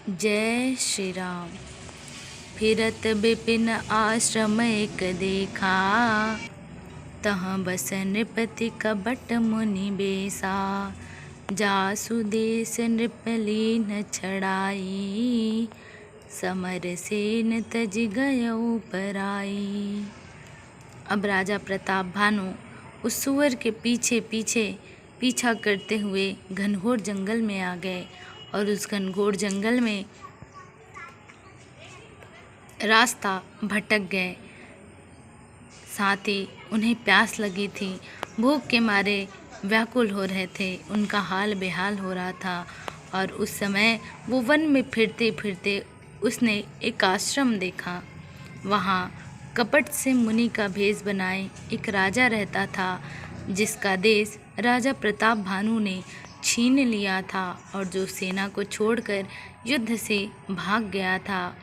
जय श्री राम। फिरत बिपिन आश्रम एक देखा, तहाँ बस नृपति कबट मुनि बेसा। जासु देस नृपलीन छड़ाई, समर सेन तज गयउ पराई। अब राजा प्रताप भानु उस सुअर के पीछे पीछे पीछा करते हुए घनघोर जंगल में आ गए और उस घनघोर जंगल में रास्ता भटक गए। साथ ही उन्हें प्यास लगी थी, भूख के मारे व्याकुल हो रहे थे, उनका हाल बेहाल हो रहा था। और उस समय वो वन में फिरते फिरते उसने एक आश्रम देखा। वहाँ कपट से मुनि का भेष बनाए एक राजा रहता था, जिसका देश राजा प्रताप भानु ने छीन लिया था और जो सेना को छोड़कर युद्ध से भाग गया था।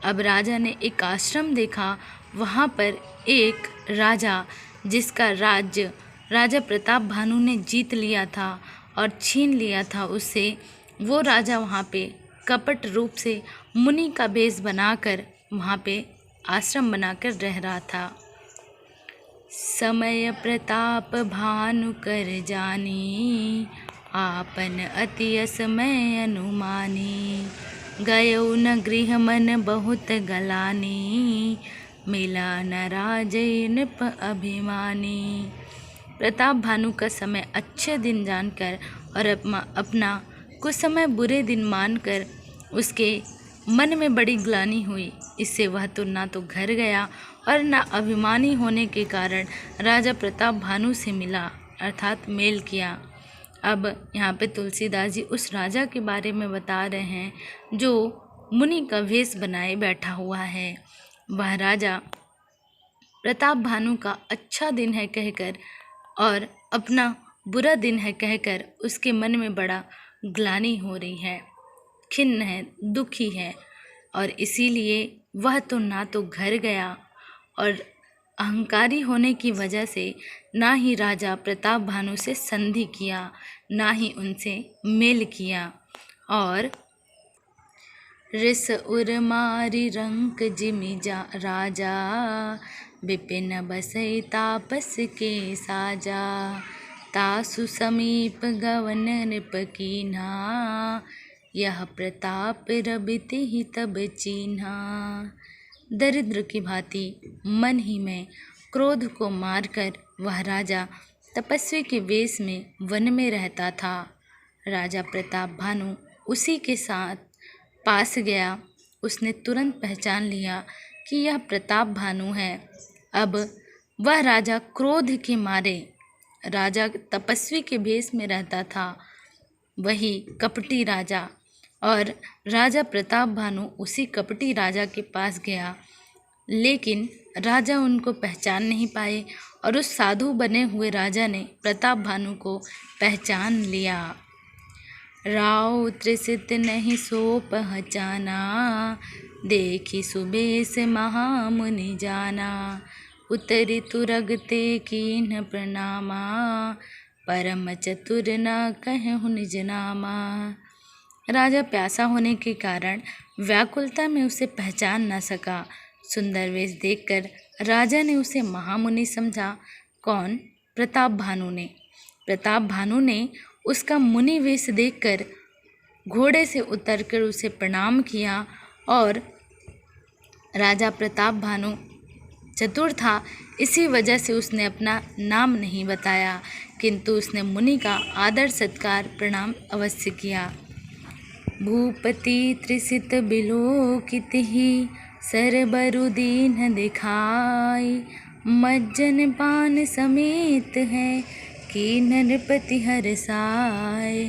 अब राजा ने एक आश्रम देखा, वहाँ पर एक राजा जिसका राज्य राजा प्रताप भानु ने जीत लिया था और छीन लिया था उससे, वो राजा वहाँ पे कपट रूप से मुनि का भेष बनाकर वहाँ पे आश्रम बनाकर रह रहा था। समय प्रताप भानु कर जानी, आपन अति असमय अनुमानी। गयउ न गृह मन बहुत गलानी, मिला न राजय नृप अभिमानी। प्रताप भानु का समय अच्छे दिन जानकर और अपना कुछ समय बुरे दिन मानकर उसके मन में बड़ी ग्लानि हुई। इससे वह तो ना तो घर गया और ना अभिमानी होने के कारण राजा प्रताप भानु से मिला, अर्थात मेल किया। अब यहाँ पे तुलसीदास जी उस राजा के बारे में बता रहे हैं जो मुनि का भेष बनाए बैठा हुआ है। वह राजा प्रताप भानु का अच्छा दिन है कहकर और अपना बुरा दिन है कहकर उसके मन में बड़ा ग्लानि हो रही है, खिन्न है, दुखी है। और इसीलिए वह तो ना तो घर गया और अहंकारी होने की वजह से ना ही राजा प्रताप भानु से संधि किया, ना ही उनसे मेल किया। और रिस उर मारी रंक जिमि राजा, बिपिन बसई तापस के साजा। तासु समीप गवन नृप कीन्हा, यह प्रताप रबित ही तब चीन्हा। दरिद्र की भांति मन ही में क्रोध को मारकर वह राजा तपस्वी के वेश में वन में रहता था। राजा प्रताप भानु उसी के साथ पास गया। उसने तुरंत पहचान लिया कि यह प्रताप भानु है। अब वह राजा क्रोध के मारे, राजा तपस्वी के भेष में रहता था, वही कपटी राजा, और राजा प्रताप भानु उसी कपटी राजा के पास गया। लेकिन राजा उनको पहचान नहीं पाए और उस साधु बने हुए राजा ने प्रताप भानु को पहचान लिया। राव त्रिसित नहीं सो पहचाना, देखी सुबेश महामुनि जाना। उतरी तुरगते कीन्ह प्रणामा, परम चतुर न कहु निज नामा। राजा प्यासा होने के कारण व्याकुलता में उसे पहचान न सका। सुंदर वेश देखकर राजा ने उसे महामुनि समझा। कौन? प्रताप भानु ने। प्रताप भानु ने उसका मुनि वेश देखकर घोड़े से उतरकर उसे प्रणाम किया। और राजा प्रताप भानु चतुर था, इसी वजह से उसने अपना नाम नहीं बताया, किंतु उसने मुनि का आदर सत्कार प्रणाम अवश्य किया। भूपति त्रिसित बिलोकित ही, सरबरु दीन दिखाई। मज्जन पान समेत है, कि नरपति हरसाय।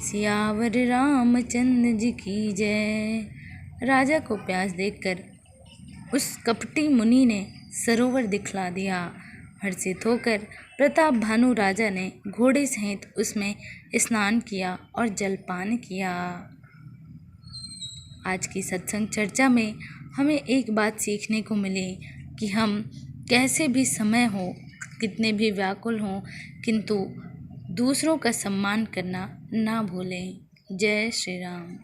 सियावर रामचंद्र जी की जय। राजा को प्यास देखकर उस कपटी मुनि ने सरोवर दिखला दिया। हर्षित होकर प्रताप भानु राजा ने घोड़े सहित उसमें स्नान किया और जलपान किया। आज की सत्संग चर्चा में हमें एक बात सीखने को मिली कि हम कैसे भी समय हो, कितने भी व्याकुल हों, किंतु दूसरों का सम्मान करना ना भूलें। जय श्री राम।